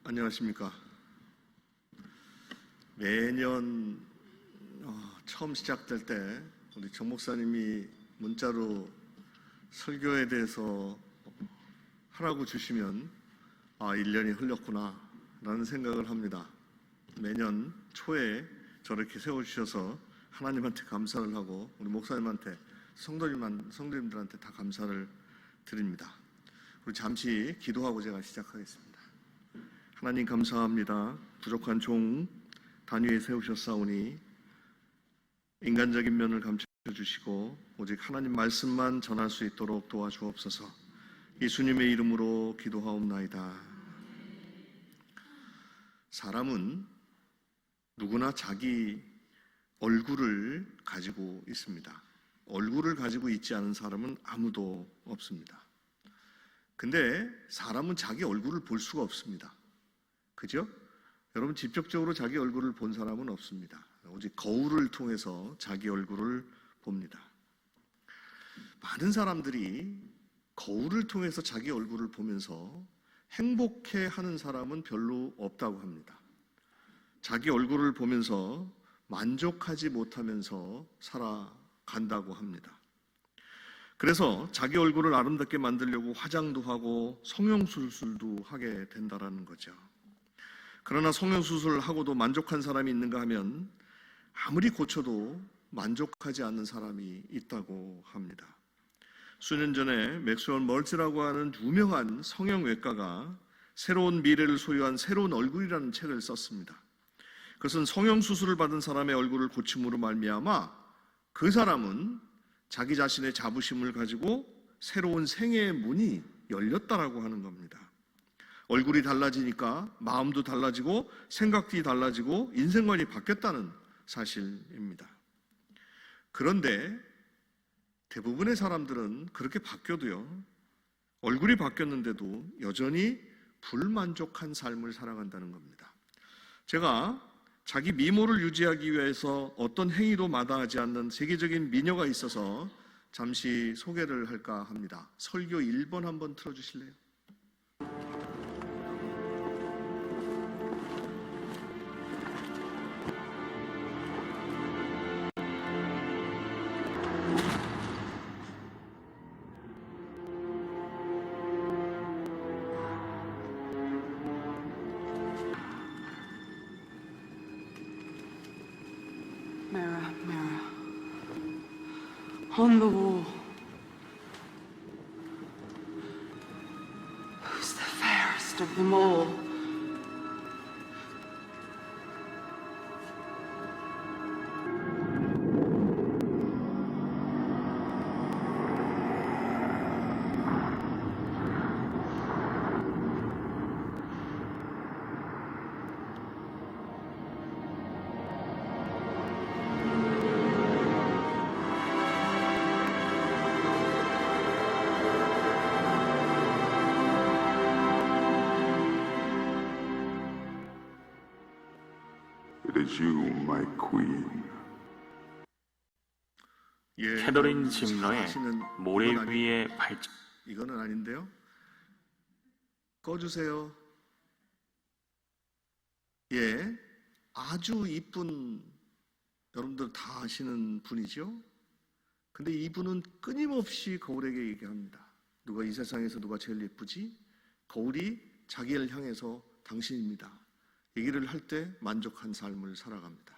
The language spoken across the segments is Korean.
안녕하십니까. 매년 처음 시작될 때 우리 정 목사님이 문자로 설교에 대해서 하라고 주시면 1년이 흘렀구나 라는 생각을 합니다. 매년 초에 저렇게 세워주셔서 하나님한테 감사를 하고 우리 목사님한테 성도님들한테 다 감사를 드립니다. 우리 잠시 기도하고 제가 시작하겠습니다. 하나님 감사합니다. 부족한 단위에 세우셨사오니 인간적인 면을 감춰주시고 오직 하나님 말씀만 전할 수 있도록 도와주옵소서. 예수님의 이름으로 기도하옵나이다. 사람은 누구나 자기 얼굴을 가지고 있습니다. 얼굴을 가지고 있지 않은 사람은 아무도 없습니다. 근데 사람은 자기 얼굴을 볼 수가 없습니다. 그죠? 여러분 직접적으로 자기 얼굴을 본 사람은 없습니다. 오직 거울을 통해서 자기 얼굴을 봅니다. 많은 사람들이 거울을 통해서 자기 얼굴을 보면서 행복해하는 사람은 별로 없다고 합니다. 자기 얼굴을 보면서 만족하지 못하면서 살아간다고 합니다. 그래서 자기 얼굴을 아름답게 만들려고 화장도 하고 성형수술도 하게 된다는 거죠. 그러나 성형수술을 하고도 만족한 사람이 있는가 하면 아무리 고쳐도 만족하지 않는 사람이 있다고 합니다. 수년 전에 맥스웰 멀츠라고 하는 유명한 성형외과가 새로운 미래를 소유한 새로운 얼굴이라는 책을 썼습니다. 그것은 성형수술을 받은 사람의 얼굴을 고침으로 말미암아 그 사람은 자기 자신의 자부심을 가지고 새로운 생애의 문이 열렸다라고 하는 겁니다. 얼굴이 달라지니까 마음도 달라지고 생각이 달라지고 인생관이 바뀌었다는 사실입니다. 그런데 대부분의 사람들은 그렇게 바뀌어도요, 얼굴이 바뀌었는데도 여전히 불만족한 삶을 살아간다는 겁니다. 제가 자기 미모를 유지하기 위해서 어떤 행위도 마다하지 않는 세계적인 미녀가 있어서 잠시 소개를 할까 합니다. 설교 1번 한번 틀어주실래요? Mirror, mirror, on the wall, who's the fairest of them all? It is you, my queen. 캐더린 짐러의 모래 위의 발전. 이거는 아닌데요. 꺼주세요. 아주 이쁜, 여러분들 다 아시는 분이죠. 근데 이분은 끊임없이 거울에게 얘기합니다. 누가 이 세상에서 누가 제일 예쁘지? 거울이 자기를 향해서 당신입니다. 얘기를 할 때 만족한 삶을 살아갑니다.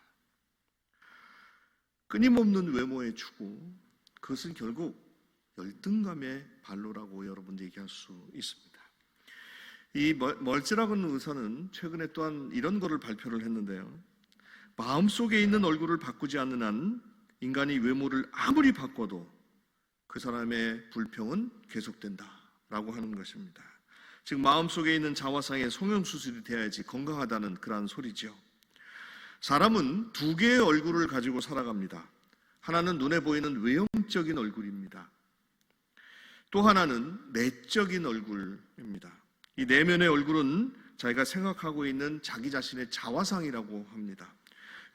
끊임없는 외모의 추구, 그것은 결국 열등감의 발로라고 여러분 얘기할 수 있습니다. 이 멀츠라는 의사는 최근에 또한 이런 거를 발표를 했는데요. 마음속에 있는 얼굴을 바꾸지 않는 한 인간이 외모를 아무리 바꿔도 그 사람의 불평은 계속된다라고 하는 것입니다. 즉 마음속에 있는 자화상의 성형수술이 돼야지 건강하다는 그러한 소리죠. 사람은 두 개의 얼굴을 가지고 살아갑니다. 하나는 눈에 보이는 외형적인 얼굴입니다. 또 하나는 내적인 얼굴입니다. 이 내면의 얼굴은 자기가 생각하고 있는 자기 자신의 자화상이라고 합니다.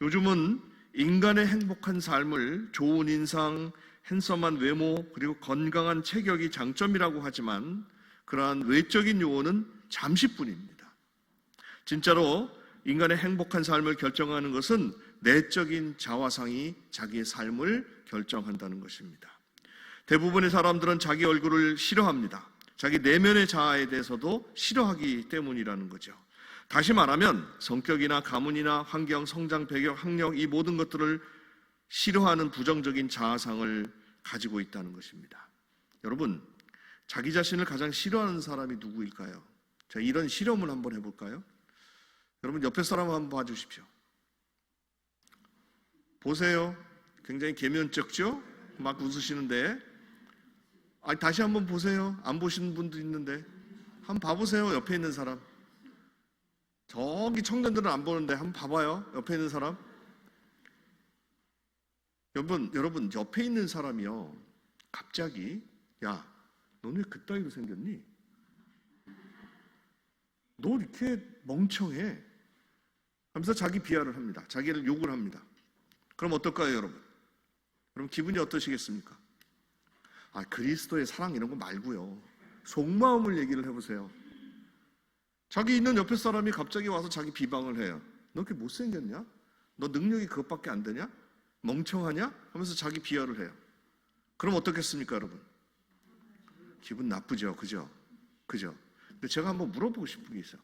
요즘은 인간의 행복한 삶을 좋은 인상, 핸섬한 외모, 그리고 건강한 체격이 장점이라고 하지만 그러한 외적인 요원은 잠시뿐입니다. 진짜로 인간의 행복한 삶을 결정하는 것은 내적인 자화상이 자기의 삶을 결정한다는 것입니다. 대부분의 사람들은 자기 얼굴을 싫어합니다. 자기 내면의 자아에 대해서도 싫어하기 때문이라는 거죠. 다시 말하면 성격이나 가문이나 환경, 성장 배경, 학력 이 모든 것들을 싫어하는 부정적인 자아상을 가지고 있다는 것입니다. 여러분, 자기 자신을 가장 싫어하는 사람이 누구일까요? 자, 이런 실험을 한번 해볼까요? 여러분 옆에 사람 한번 봐주십시오. 보세요. 굉장히 개면쩍죠? 막 웃으시는데 다시 한번 보세요. 안 보시는 분도 있는데 한번 봐보세요. 옆에 있는 사람. 저기 청년들은 안 보는데 한번 봐봐요. 옆에 있는 사람. 여러분 옆에 있는 사람이요 갑자기 야, 너는 왜 그따위로 생겼니? 너 이렇게 멍청해 하면서 자기 비하를 합니다. 자기를 욕을 합니다. 그럼 어떨까요, 여러분? 그럼 기분이 어떠시겠습니까? 그리스도의 사랑 이런 거 말고요, 속마음을 얘기를 해보세요. 자기 있는 옆에 사람이 갑자기 와서 자기 비방을 해요. 너 이렇게 못생겼냐? 너 능력이 그것밖에 안 되냐? 멍청하냐? 하면서 자기 비하를 해요. 그럼 어떻겠습니까, 여러분? 기분 나쁘죠, 그죠? 근데 제가 한번 물어보고 싶은 게 있어요.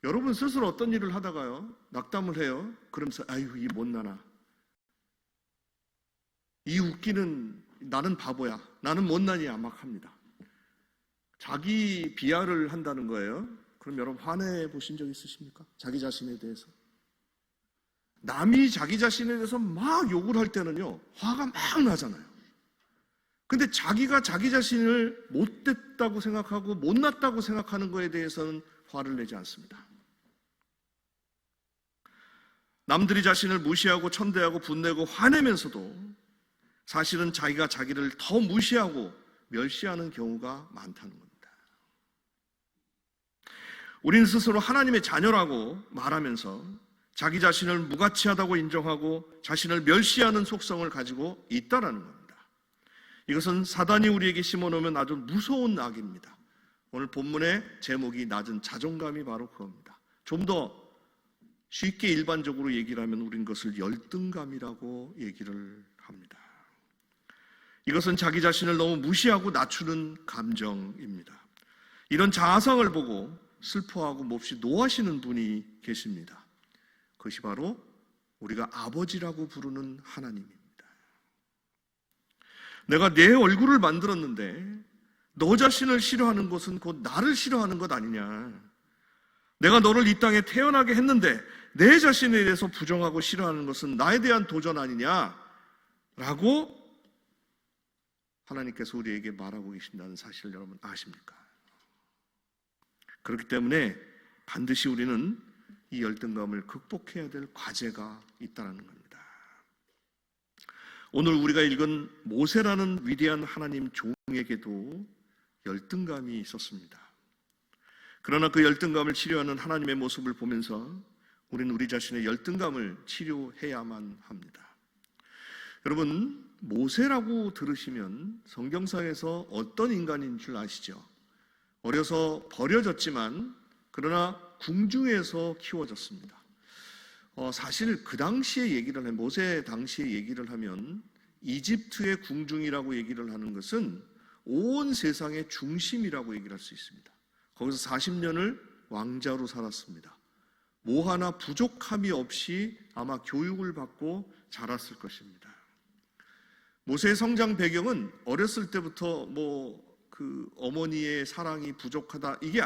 여러분 스스로 어떤 일을 하다가요 낙담을 해요. 그러면서 아유 이 못나나, 이 웃기는 나는 바보야, 나는 못난이야 막 합니다. 자기 비하를 한다는 거예요. 그럼 여러분 화내 보신 적 있으십니까? 자기 자신에 대해서. 남이 자기 자신에 대해서 막 욕을 할 때는요 화가 막 나잖아요. 근데 자기가 자기 자신을 못됐다고 생각하고 못났다고 생각하는 거에 대해서는 화를 내지 않습니다. 남들이 자신을 무시하고 천대하고 분내고 화내면서도 사실은 자기가 자기를 더 무시하고 멸시하는 경우가 많다는 겁니다. 우리는 스스로 하나님의 자녀라고 말하면서 자기 자신을 무가치하다고 인정하고 자신을 멸시하는 속성을 가지고 있다라는 겁니다. 이것은 사단이 우리에게 심어놓으면 아주 무서운 악입니다. 오늘 본문의 제목이 낮은 자존감이 바로 그겁니다. 좀 더 쉽게 일반적으로 얘기를 하면 우린 그것을 열등감이라고 얘기를 합니다. 이것은 자기 자신을 너무 무시하고 낮추는 감정입니다. 이런 자아상을 보고 슬퍼하고 몹시 노하시는 분이 계십니다. 그것이 바로 우리가 아버지라고 부르는 하나님입니다. 내가 내 얼굴을 만들었는데 너 자신을 싫어하는 것은 곧 나를 싫어하는 것 아니냐. 내가 너를 이 땅에 태어나게 했는데 내 자신에 대해서 부정하고 싫어하는 것은 나에 대한 도전 아니냐 라고 하나님께서 우리에게 말하고 계신다는 사실을 여러분 아십니까? 그렇기 때문에 반드시 우리는 이 열등감을 극복해야 될 과제가 있다는 겁니다. 오늘 우리가 읽은 모세라는 위대한 하나님 종에게도 열등감이 있었습니다. 그러나 그 열등감을 치료하는 하나님의 모습을 보면서 우리는 우리 자신의 열등감을 치료해야만 합니다. 여러분, 모세라고 들으시면 성경상에서 어떤 인간인 줄 아시죠? 어려서 버려졌지만 그러나 궁중에서 키워졌습니다. 사실 그 당시에 얘기를 하면, 모세 당시에 얘기를 하면 이집트의 궁중이라고 얘기를 하는 것은 온 세상의 중심이라고 얘기를 할 수 있습니다. 거기서 40년을 왕자로 살았습니다. 뭐 하나 부족함이 없이 아마 교육을 받고 자랐을 것입니다. 모세의 성장 배경은 어렸을 때부터 그 어머니의 사랑이 부족하다 이게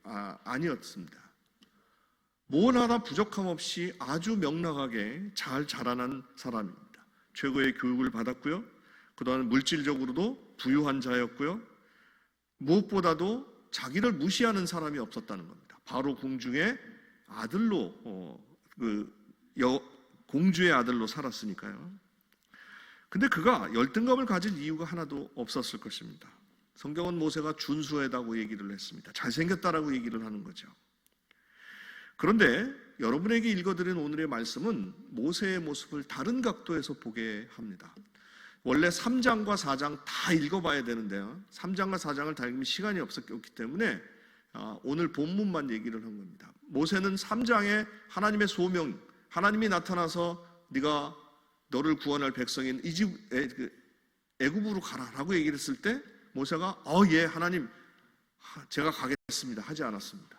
아니었습니다. 뭘 하나 부족함 없이 아주 명랑하게 잘 자라난 사람입니다. 최고의 교육을 받았고요. 그동안 물질적으로도 부유한 자였고요. 무엇보다도 자기를 무시하는 사람이 없었다는 겁니다. 바로 궁중의 아들로 공주의 아들로 살았으니까요. 근데 그가 열등감을 가질 이유가 하나도 없었을 것입니다. 성경은 모세가 준수하다고 얘기를 했습니다. 잘생겼다라고 얘기를 하는 거죠. 그런데 여러분에게 읽어드린 오늘의 말씀은 모세의 모습을 다른 각도에서 보게 합니다. 원래 3장과 4장 다 읽어봐야 되는데요. 3장과 4장을 다 읽으면 시간이 없었기 때문에 오늘 본문만 얘기를 한 겁니다. 모세는 3장에 하나님의 소명, 하나님이 나타나서 네가 너를 구원할 백성인 애굽으로 가라라고 얘기를 했을 때 모세가 예 하나님 제가 가겠습니다 하지 않았습니다.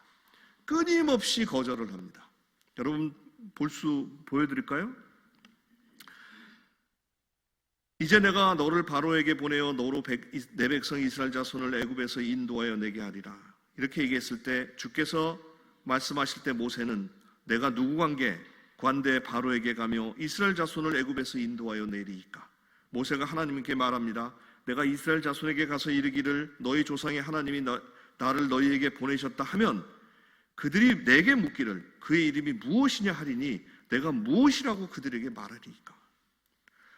끊임없이 거절을 합니다. 여러분 보여드릴까요? 이제 내가 너를 바로에게 보내어 너로 내 백성 이스라엘 자손을 애굽에서 인도하여 내게 하리라. 이렇게 얘기했을 때 주께서 말씀하실 때 모세는 내가 누구 관대 바로에게 가며 이스라엘 자손을 애굽에서 인도하여 내리이까. 모세가 하나님께 말합니다. 내가 이스라엘 자손에게 가서 이르기를 너희 조상의 하나님이 나를 너희에게 보내셨다 하면 그들이 내게 묻기를 그의 이름이 무엇이냐 하리니 내가 무엇이라고 그들에게 말하리이까.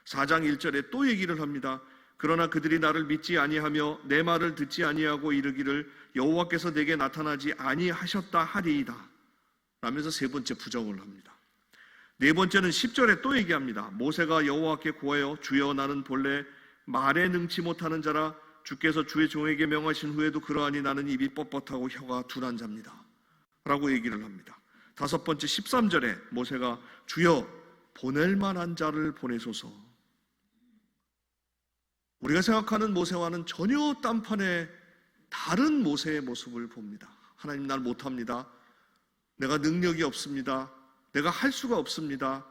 4장 1절에 또 얘기를 합니다. 그러나 그들이 나를 믿지 아니하며 내 말을 듣지 아니하고 이르기를 여호와께서 내게 나타나지 아니하셨다 하리이다 라면서 세 번째 부정을 합니다. 네 번째는 10절에 또 얘기합니다. 모세가 여호와께 구하여 주여 나는 본래 말에 능치 못하는 자라 주께서 주의 종에게 명하신 후에도 그러하니 나는 입이 뻣뻣하고 혀가 둔한 자입니다 라고 얘기를 합니다. 다섯 번째 13절에 모세가 주여 보낼 만한 자를 보내소서. 우리가 생각하는 모세와는 전혀 딴판의 다른 모세의 모습을 봅니다. 하나님 날 못합니다. 내가 능력이 없습니다. 내가 할 수가 없습니다.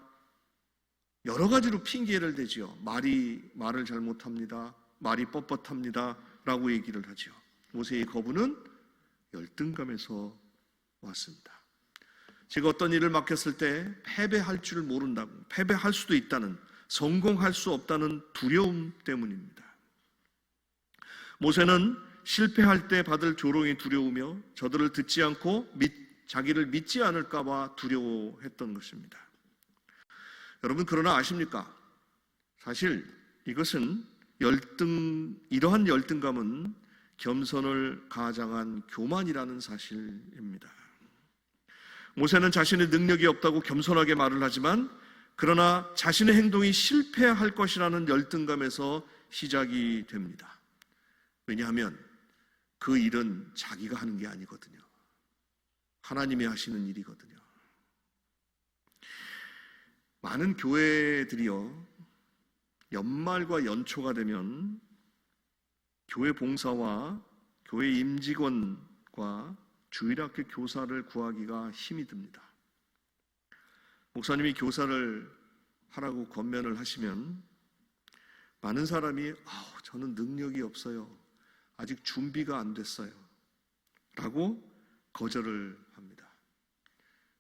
여러 가지로 핑계를 대지요. 말을 잘 못합니다. 말이 뻣뻣합니다 라고 얘기를 하죠. 모세의 거부는 열등감에서 왔습니다. 제가 어떤 일을 맡겼을 때 패배할 줄 모른다고, 패배할 수도 있다는, 성공할 수 없다는 두려움 때문입니다. 모세는 실패할 때 받을 조롱이 두려우며 저들을 듣지 않고 자기를 믿지 않을까 봐 두려워했던 것입니다. 여러분 그러나 아십니까? 사실 이것은 이러한 열등감은 겸손을 가장한 교만이라는 사실입니다. 모세는 자신의 능력이 없다고 겸손하게 말을 하지만 그러나 자신의 행동이 실패할 것이라는 열등감에서 시작이 됩니다. 왜냐하면 그 일은 자기가 하는 게 아니거든요. 하나님이 하시는 일이거든요. 많은 교회들이요, 연말과 연초가 되면 교회 봉사와 교회 임직원과 주일학교 교사를 구하기가 힘이 듭니다. 목사님이 교사를 하라고 권면을 하시면 많은 사람이 저는 능력이 없어요. 아직 준비가 안 됐어요. 라고 거절을 합니다.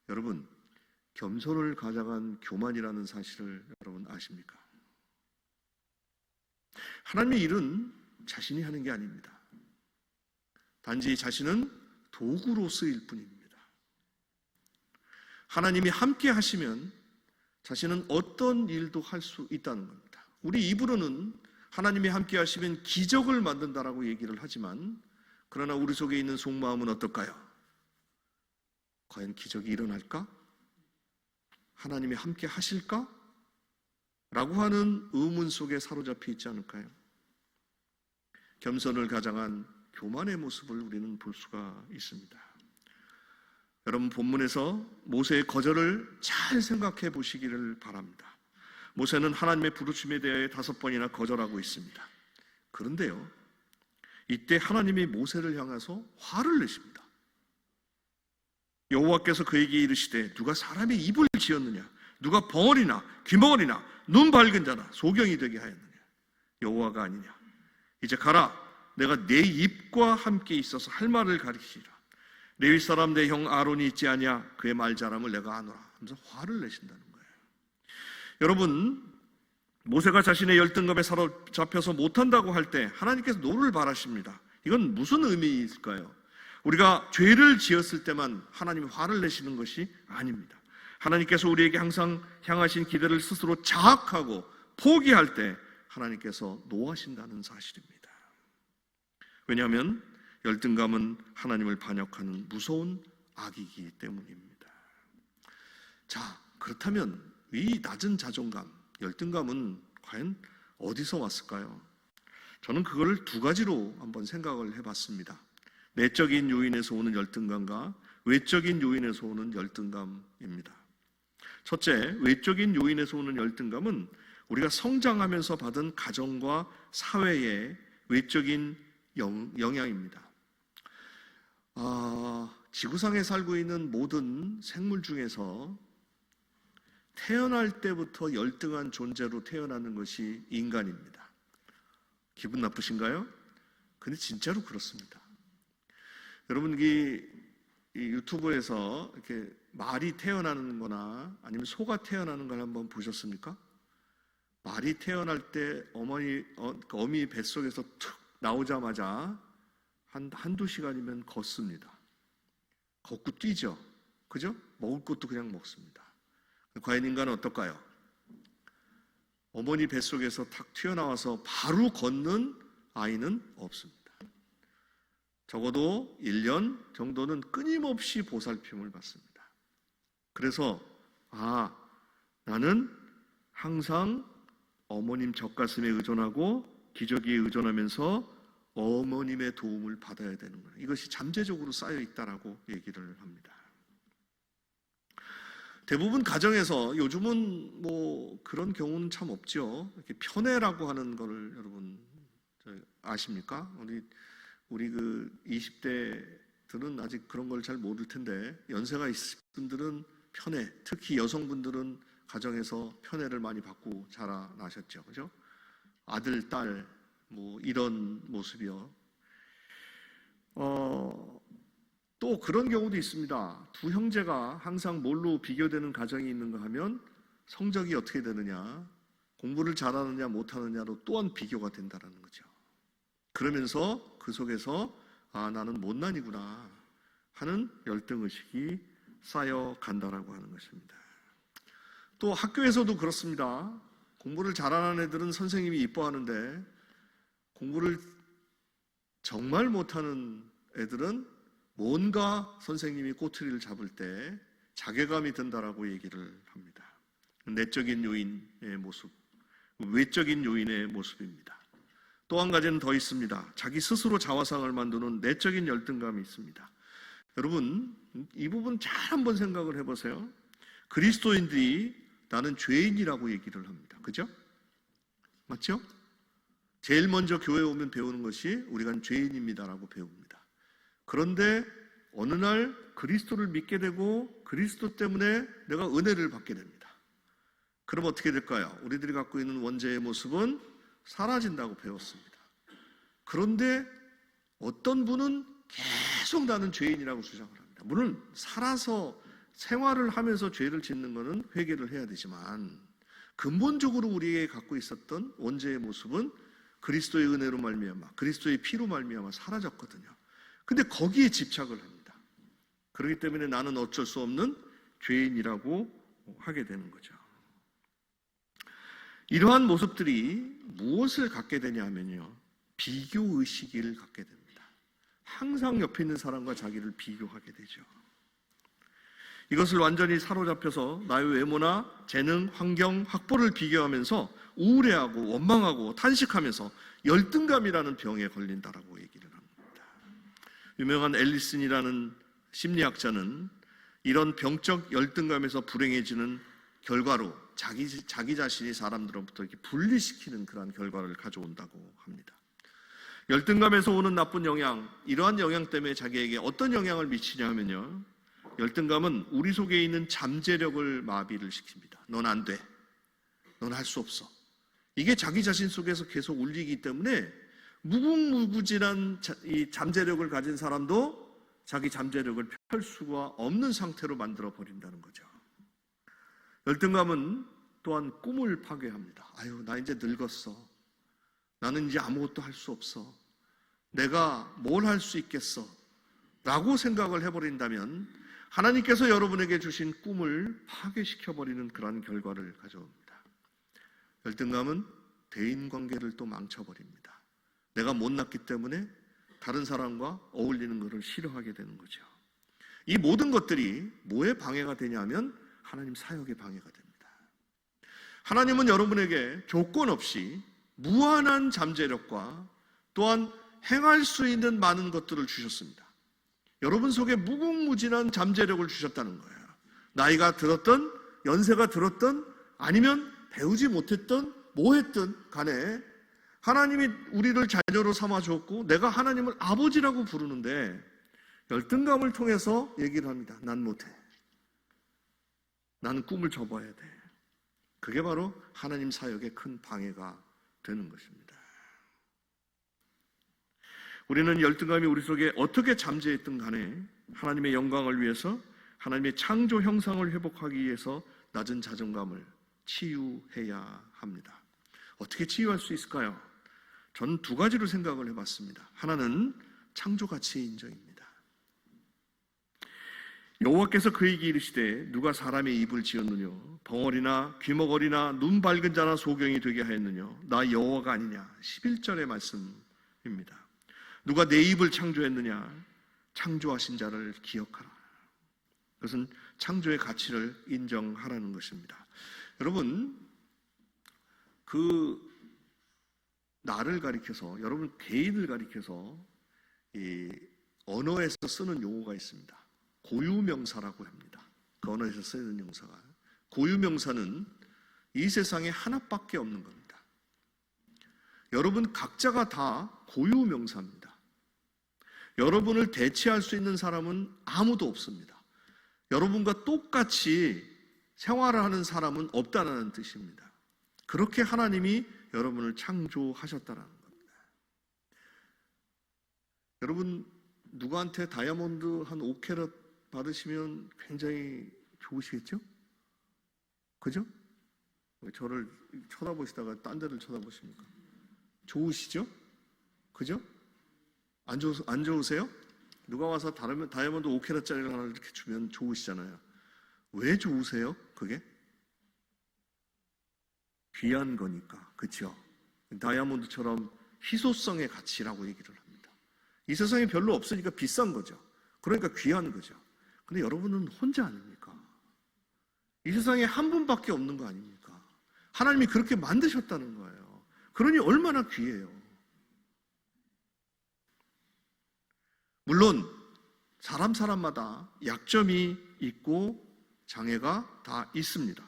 여러분, 겸손을 가장한 교만이라는 사실을 여러분 아십니까? 하나님의 일은 자신이 하는 게 아닙니다. 단지 자신은 도구로 쓰일 뿐입니다. 하나님이 함께 하시면 자신은 어떤 일도 할 수 있다는 겁니다. 우리 입으로는 하나님이 함께 하시면 기적을 만든다라고 얘기를 하지만 그러나 우리 속에 있는 속마음은 어떨까요? 과연 기적이 일어날까? 하나님이 함께 하실까? 라고 하는 의문 속에 사로잡혀 있지 않을까요? 겸손을 가장한 교만의 모습을 우리는 볼 수가 있습니다. 여러분 본문에서 모세의 거절을 잘 생각해 보시기를 바랍니다. 모세는 하나님의 부르심에 대해 5번이나 거절하고 있습니다. 그런데요, 이때 하나님이 모세를 향해서 화를 내십니다. 여호와께서 그에게 이르시되 누가 사람의 입을 지었느냐? 누가 벙어리나 귀머거리나 눈 밝은 자나 소경이 되게 하였느냐? 여호와가 아니냐? 이제 가라. 내가 내 입과 함께 있어서 할 말을 가르치리라. 레위 사람 내 형 아론이 있지 아니야? 그의 말 잘함을 내가 아노라 하면서 화를 내신다는 거예요. 여러분, 모세가 자신의 열등감에 사로잡혀서 못한다고 할 때 하나님께서 노를 바라십니다. 이건 무슨 의미일까요? 우리가 죄를 지었을 때만 하나님이 화를 내시는 것이 아닙니다. 하나님께서 우리에게 항상 향하신 기대를 스스로 자학하고 포기할 때 하나님께서 노하신다는 사실입니다. 왜냐하면 열등감은 하나님을 반역하는 무서운 악이기 때문입니다. 자, 그렇다면 이 낮은 자존감, 열등감은 과연 어디서 왔을까요? 저는 그걸 두 가지로 한번 생각을 해봤습니다. 내적인 요인에서 오는 열등감과 외적인 요인에서 오는 열등감입니다. 첫째, 외적인 요인에서 오는 열등감은 우리가 성장하면서 받은 가정과 사회의 외적인 영향입니다. 지구상에 살고 있는 모든 생물 중에서 태어날 때부터 열등한 존재로 태어나는 것이 인간입니다. 기분 나쁘신가요? 근데 진짜로 그렇습니다. 여러분, 이 유튜브에서 이렇게 말이 태어나는 거나 아니면 소가 태어나는 걸 한번 보셨습니까? 말이 태어날 때 어미 뱃속에서 툭 나오자마자 한두 시간이면 걷습니다. 걷고 뛰죠. 그죠? 먹을 것도 그냥 먹습니다. 과연 인간은 어떨까요? 어머니 뱃속에서 탁 튀어나와서 바로 걷는 아이는 없습니다. 적어도 1년 정도는 끊임없이 보살핌을 받습니다. 그래서 나는 항상 어머님 젖가슴에 의존하고 기저귀에 의존하면서 어머님의 도움을 받아야 되는 거예요. 이것이 잠재적으로 쌓여 있다라고 얘기를 합니다. 대부분 가정에서 요즘은 뭐 그런 경우는 참 없죠. 이렇게 편애라고 하는 거를 여러분 아십니까? 우리 그 20대들은 아직 그런 걸 잘 모를 텐데, 연세가 있으신 분들은 편애, 특히 여성분들은 가정에서 편애를 많이 받고 자라나셨죠. 그죠? 아들, 딸, 뭐 이런 모습이요. 또 그런 경우도 있습니다. 두 형제가 항상 뭘로 비교되는 가정이 있는가 하면 성적이 어떻게 되느냐, 공부를 잘하느냐 못하느냐로 또한 비교가 된다는 거죠. 그러면서 그 속에서 나는 못난이구나 하는 열등의식이 쌓여간다라고 하는 것입니다. 또 학교에서도 그렇습니다. 공부를 잘하는 애들은 선생님이 이뻐하는데 공부를 정말 못하는 애들은 뭔가 선생님이 꼬투리를 잡을 때 자괴감이 든다라고 얘기를 합니다. 내적인 요인의 모습, 외적인 요인의 모습입니다. 또 한 가지는 더 있습니다. 자기 스스로 자화상을 만드는 내적인 열등감이 있습니다. 여러분, 이 부분 잘 한번 생각을 해보세요. 그리스도인들이 나는 죄인이라고 얘기를 합니다. 그죠? 맞죠? 제일 먼저 교회에 오면 배우는 것이 우리가 죄인입니다라고 배웁니다. 그런데 어느 날 그리스도를 믿게 되고 그리스도 때문에 내가 은혜를 받게 됩니다. 그럼 어떻게 될까요? 우리들이 갖고 있는 원죄의 모습은 사라진다고 배웠습니다. 그런데 어떤 분은 계속 나는 죄인이라고 주장을 합니다. 물론 살아서 생활을 하면서 죄를 짓는 것은 회개를 해야 되지만 근본적으로 우리에게 갖고 있었던 원죄의 모습은 그리스도의 은혜로 말미암아, 그리스도의 피로 말미암아 사라졌거든요. 근데 거기에 집착을 합니다. 그렇기 때문에 나는 어쩔 수 없는 죄인이라고 하게 되는 거죠. 이러한 모습들이 무엇을 갖게 되냐 하면요, 비교의식을 갖게 됩니다. 항상 옆에 있는 사람과 자기를 비교하게 되죠. 이것을 완전히 사로잡혀서 나의 외모나 재능, 환경, 학벌을 비교하면서 우울해하고 원망하고 탄식하면서 열등감이라는 병에 걸린다라고 얘기를 합니다. 유명한 앨리슨이라는 심리학자는 이런 병적 열등감에서 불행해지는 결과로 자기 자신이 사람들로부터 이렇게 분리시키는 그러한 결과를 가져온다고 합니다. 열등감에서 오는 나쁜 영향, 이러한 영향 때문에 자기에게 어떤 영향을 미치냐 하면요, 열등감은 우리 속에 있는 잠재력을 마비를 시킵니다. 넌 안 돼. 넌 할 수 없어. 이게 자기 자신 속에서 계속 울리기 때문에 무궁무진한 이 잠재력을 가진 사람도 자기 잠재력을 펼 수가 없는 상태로 만들어 버린다는 거죠. 열등감은 또한 꿈을 파괴합니다. 나 이제 늙었어. 나는 이제 아무것도 할 수 없어. 내가 뭘 할 수 있겠어? 라고 생각을 해버린다면 하나님께서 여러분에게 주신 꿈을 파괴시켜버리는 그러한 결과를 가져옵니다. 열등감은 대인관계를 또 망쳐버립니다. 내가 못났기 때문에 다른 사람과 어울리는 것을 싫어하게 되는 거죠. 이 모든 것들이 뭐에 방해가 되냐면 하나님 사역에 방해가 됩니다. 하나님은 여러분에게 조건 없이 무한한 잠재력과 또한 행할 수 있는 많은 것들을 주셨습니다. 여러분 속에 무궁무진한 잠재력을 주셨다는 거예요. 나이가 들었던, 연세가 들었던, 아니면 배우지 못했던, 뭐 했든 간에 하나님이 우리를 자녀로 삼아 주었고 내가 하나님을 아버지라고 부르는데 열등감을 통해서 얘기를 합니다. 난 못해. 나는 꿈을 접어야 돼. 그게 바로 하나님 사역에 큰 방해가 되는 것입니다. 우리는 열등감이 우리 속에 어떻게 잠재했든 간에 하나님의 영광을 위해서, 하나님의 창조 형상을 회복하기 위해서 낮은 자존감을 치유해야 합니다. 어떻게 치유할 수 있을까요? 저는 두 가지로 생각을 해봤습니다. 하나는 창조 가치의 인정입니다. 여호와께서 그에게 이르시되 누가 사람의 입을 지었느냐, 벙어리나 귀머거리나 눈 밝은 자나 소경이 되게 하였느냐, 나 여호와가 아니냐. 11절의 말씀입니다. 누가 내 입을 창조했느냐, 창조하신 자를 기억하라. 그것은 창조의 가치를 인정하라는 것입니다. 여러분, 그 나를 가리켜서, 여러분 개인을 가리켜서 이 언어에서 쓰는 용어가 있습니다. 고유명사라고 합니다. 그 언어에서 쓰는 용사가, 고유명사는 이 세상에 하나밖에 없는 겁니다. 여러분 각자가 다 고유명사입니다. 여러분을 대체할 수 있는 사람은 아무도 없습니다. 여러분과 똑같이 생활을 하는 사람은 없다는 뜻입니다. 그렇게 하나님이 여러분을 창조하셨다는 겁니다. 여러분 누구한테 다이아몬드 한 5캐럿 받으시면 굉장히 좋으시겠죠? 그죠? 왜 저를 쳐다보시다가 딴 데를 쳐다보십니까? 좋으시죠? 그죠? 안 좋으세요? 누가 와서 다이아몬드 5캐럿짜리를 하나 이렇게 주면 좋으시잖아요. 왜 좋으세요? 그게? 귀한 거니까. 그렇죠? 다이아몬드처럼 희소성의 가치라고 얘기를 합니다. 이 세상에 별로 없으니까 비싼 거죠. 그러니까 귀한 거죠. 근데 여러분은 혼자 아닙니까? 이 세상에 한 분밖에 없는 거 아닙니까? 하나님이 그렇게 만드셨다는 거예요. 그러니 얼마나 귀해요. 물론 사람마다 약점이 있고 장애가 다 있습니다.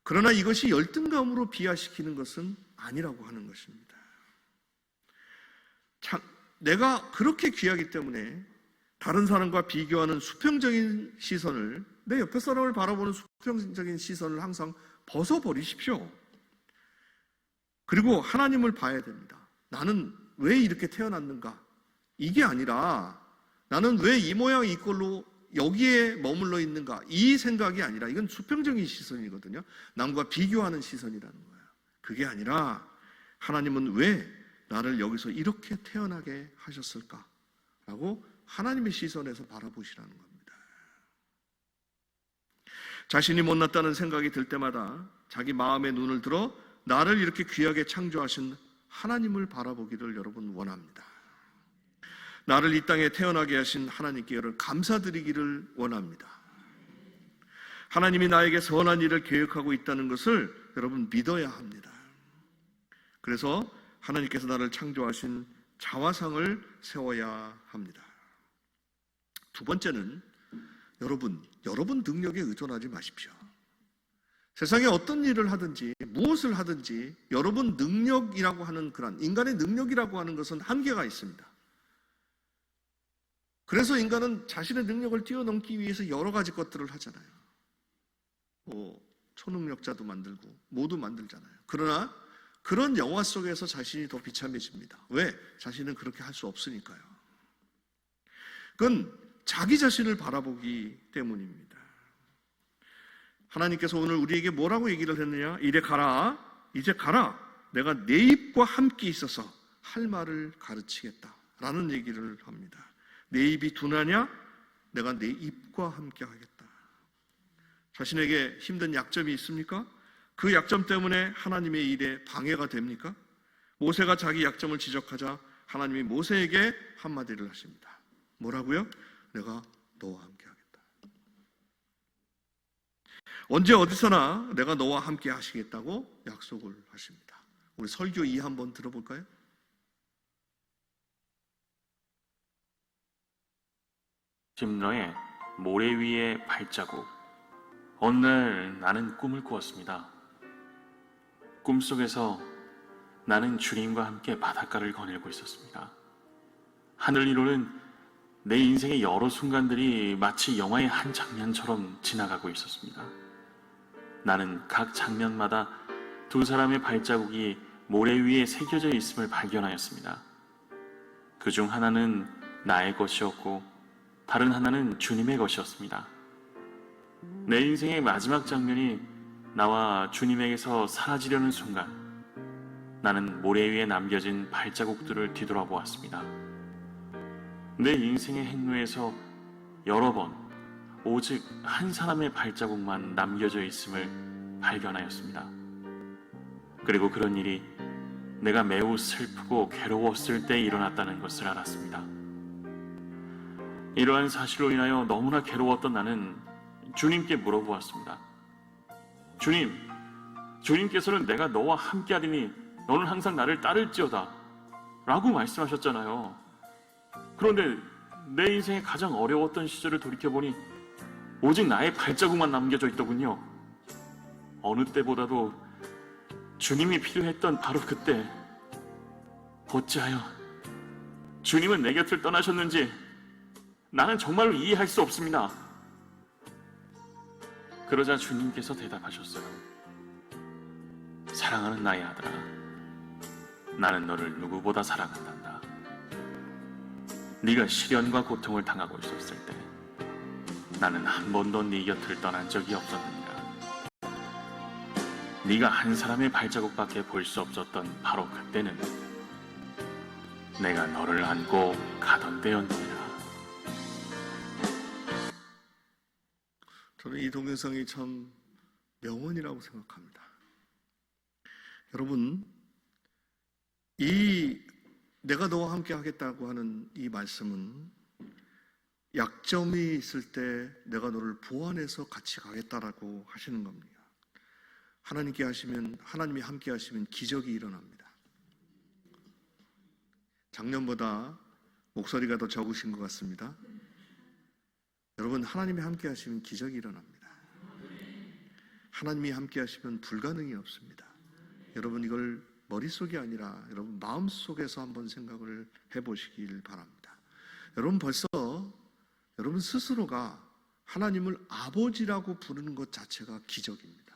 그러나 이것이 열등감으로 비하시키는 것은 아니라고 하는 것입니다. 내가 그렇게 귀하기 때문에 다른 사람과 비교하는 수평적인 시선을, 내 옆에 사람을 바라보는 수평적인 시선을 항상 벗어버리십시오. 그리고 하나님을 봐야 됩니다. 나는 왜 이렇게 태어났는가? 이게 아니라 나는 왜 이 모양 이 꼴로 여기에 머물러 있는가? 이 생각이 아니라, 이건 수평적인 시선이거든요. 남과 비교하는 시선이라는 거예요. 그게 아니라 하나님은 왜 나를 여기서 이렇게 태어나게 하셨을까? 라고 하나님의 시선에서 바라보시라는 겁니다. 자신이 못났다는 생각이 들 때마다 자기 마음의 눈을 들어 나를 이렇게 귀하게 창조하신 하나님을 바라보기를 여러분 원합니다. 나를 이 땅에 태어나게 하신 하나님께 여러분 감사드리기를 원합니다. 하나님이 나에게 선한 일을 계획하고 있다는 것을 여러분 믿어야 합니다. 그래서 하나님께서 나를 창조하신 자화상을 세워야 합니다. 두 번째는 여러분 능력에 의존하지 마십시오. 세상에 어떤 일을 하든지 무엇을 하든지 여러분 능력이라고 하는 그런 인간의 능력이라고 하는 것은 한계가 있습니다. 그래서 인간은 자신의 능력을 뛰어넘기 위해서 여러 가지 것들을 하잖아요. 초능력자도 만들고 모두 만들잖아요. 그러나 그런 영화 속에서 자신이 더 비참해집니다. 왜? 자신은 그렇게 할 수 없으니까요. 그건 자기 자신을 바라보기 때문입니다. 하나님께서 오늘 우리에게 뭐라고 얘기를 했느냐? 이제 가라. 내가 내 입과 함께 있어서 할 말을 가르치겠다 라는 얘기를 합니다. 내 입이 둔하냐? 내가 내 입과 함께 하겠다. 자신에게 힘든 약점이 있습니까? 그 약점 때문에 하나님의 일에 방해가 됩니까? 모세가 자기 약점을 지적하자 하나님이 모세에게 한마디를 하십니다. 뭐라고요? 내가 너와 함께 하겠다. 언제 어디서나 내가 너와 함께 하시겠다고 약속을 하십니다. 우리 설교 2 한번 들어볼까요? 심러의 모래 위의 발자국. 어느 날 나는 꿈을 꾸었습니다. 꿈속에서 나는 주님과 함께 바닷가를 거닐고 있었습니다. 하늘 위로는 내 인생의 여러 순간들이 마치 영화의 한 장면처럼 지나가고 있었습니다. 나는 각 장면마다 두 사람의 발자국이 모래 위에 새겨져 있음을 발견하였습니다. 그중 하나는 나의 것이었고 다른 하나는 주님의 것이었습니다. 내 인생의 마지막 장면이 나와 주님에게서 사라지려는 순간 나는 모래 위에 남겨진 발자국들을 뒤돌아보았습니다. 내 인생의 행로에서 여러 번 오직 한 사람의 발자국만 남겨져 있음을 발견하였습니다. 그리고 그런 일이 내가 매우 슬프고 괴로웠을 때 일어났다는 것을 알았습니다. 이러한 사실로 인하여 너무나 괴로웠던 나는 주님께 물어보았습니다. 주님께서는 내가 너와 함께하리니 너는 항상 나를 따를지어다 라고 말씀하셨잖아요. 그런데 내 인생의 가장 어려웠던 시절을 돌이켜보니 오직 나의 발자국만 남겨져 있더군요. 어느 때보다도 주님이 필요했던 바로 그때, 어찌하여 주님은 내 곁을 떠나셨는지 나는 정말로 이해할 수 없습니다. 그러자 주님께서 대답하셨어요. 사랑하는 나의 아들아, 나는 너를 누구보다 사랑한단다. 네가 시련과 고통을 당하고 있었을 때 나는 한 번도 네 곁을 떠난 적이 없었느니라. 네가 한 사람의 발자국밖에 볼 수 없었던 바로 그때는 내가 너를 안고 가던 때였느니라. 저는 이 동영상이 참 명언이라고 생각합니다. 여러분, 이 내가 너와 함께 하겠다고 하는 이 말씀은 약점이 있을 때 내가 너를 보완해서 같이 가겠다라고 하시는 겁니다. 하나님이 함께 하시면 기적이 일어납니다. 작년보다 목소리가 더 적으신 것 같습니다. 여러분, 하나님이 함께 하시면 기적이 일어납니다. 하나님이 함께 하시면 불가능이 없습니다. 여러분, 이걸 머릿속이 아니라 여러분 마음속에서 한번 생각을 해보시길 바랍니다. 여러분, 벌써 여러분 스스로가 하나님을 아버지라고 부르는 것 자체가 기적입니다.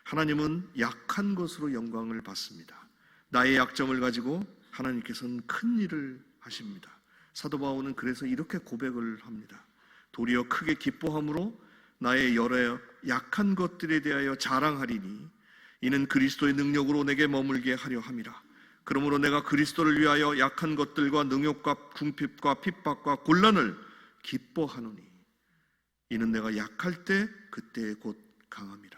하나님은 약한 것으로 영광을 받습니다. 나의 약점을 가지고 하나님께서는 큰 일을 하십니다. 사도 바울은 그래서 이렇게 고백을 합니다. 도리어 크게 기뻐함으로 나의 여러 약한 것들에 대하여 자랑하리니 이는 그리스도의 능력으로 내게 머물게 하려 함이라. 그러므로 내가 그리스도를 위하여 약한 것들과 능욕과 궁핍과 핍박과 곤란을 기뻐하노니 이는 내가 약할 때 그때 곧 강함이라.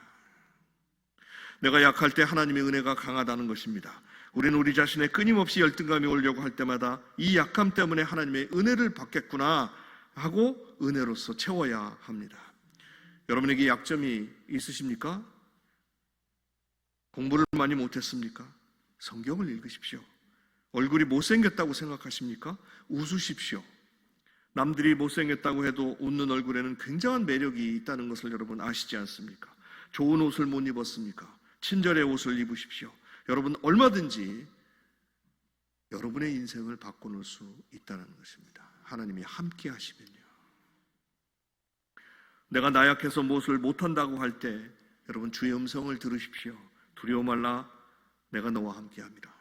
내가 약할 때 하나님의 은혜가 강하다는 것입니다. 우리는 우리 자신의 끊임없이 열등감이 오려고 할 때마다 이 약함 때문에 하나님의 은혜를 받겠구나 하고 은혜로서 채워야 합니다. 여러분에게 약점이 있으십니까? 공부를 많이 못했습니까? 성경을 읽으십시오. 얼굴이 못생겼다고 생각하십니까? 웃으십시오. 남들이 못생겼다고 해도 웃는 얼굴에는 굉장한 매력이 있다는 것을 여러분 아시지 않습니까? 좋은 옷을 못 입었습니까? 친절의 옷을 입으십시오. 여러분, 얼마든지 여러분의 인생을 바꿔놓을 수 있다는 것입니다. 하나님이 함께 하시면요. 내가 나약해서 무엇을 못한다고 할 때 여러분 주의 음성을 들으십시오. 두려워 말라, 내가 너와 함께 함이라.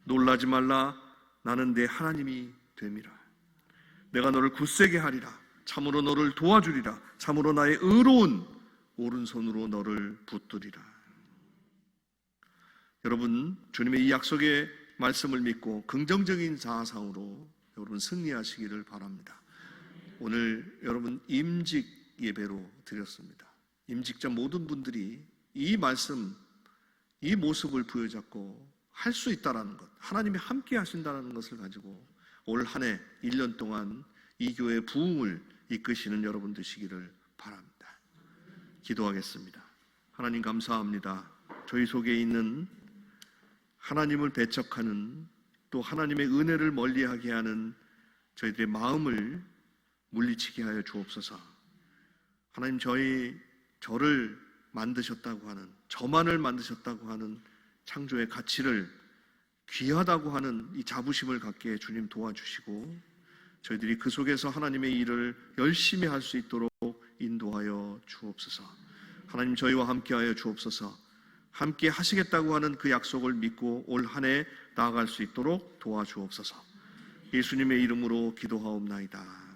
놀라지 말라, 나는 내 하나님이 됨이라. 내가 너를 굳세게 하리라. 참으로 너를 도와주리라. 참으로 나의 의로운 오른손으로 너를 붙들이라. 여러분, 주님의 이 약속의 말씀을 믿고 긍정적인 자아상으로 여러분 승리하시기를 바랍니다. 오늘 여러분 임직 예배로 드렸습니다. 임직자 모든 분들이 이 말씀, 이 모습을 부여잡고 할 수 있다는 것, 하나님이 함께 하신다는 것을 가지고 올 한 해 1년 동안 이 교회의 부흥을 이끄시는 여러분 되시기를 바랍니다. 기도하겠습니다. 하나님 감사합니다. 저희 속에 있는 하나님을 배척하는, 또 하나님의 은혜를 멀리하게 하는 저희들의 마음을 물리치게 하여 주옵소서. 하나님, 저를 만드셨다고 하는, 저만을 만드셨다고 하는 창조의 가치를 귀하다고 하는 이 자부심을 갖게 주님 도와주시고, 저희들이 그 속에서 하나님의 일을 열심히 할 수 있도록 인도하여 주옵소서. 하나님, 저희와 함께하여 주옵소서. 함께 하시겠다고 하는 그 약속을 믿고 올 한 해 나아갈 수 있도록 도와주옵소서. 예수님의 이름으로 기도하옵나이다.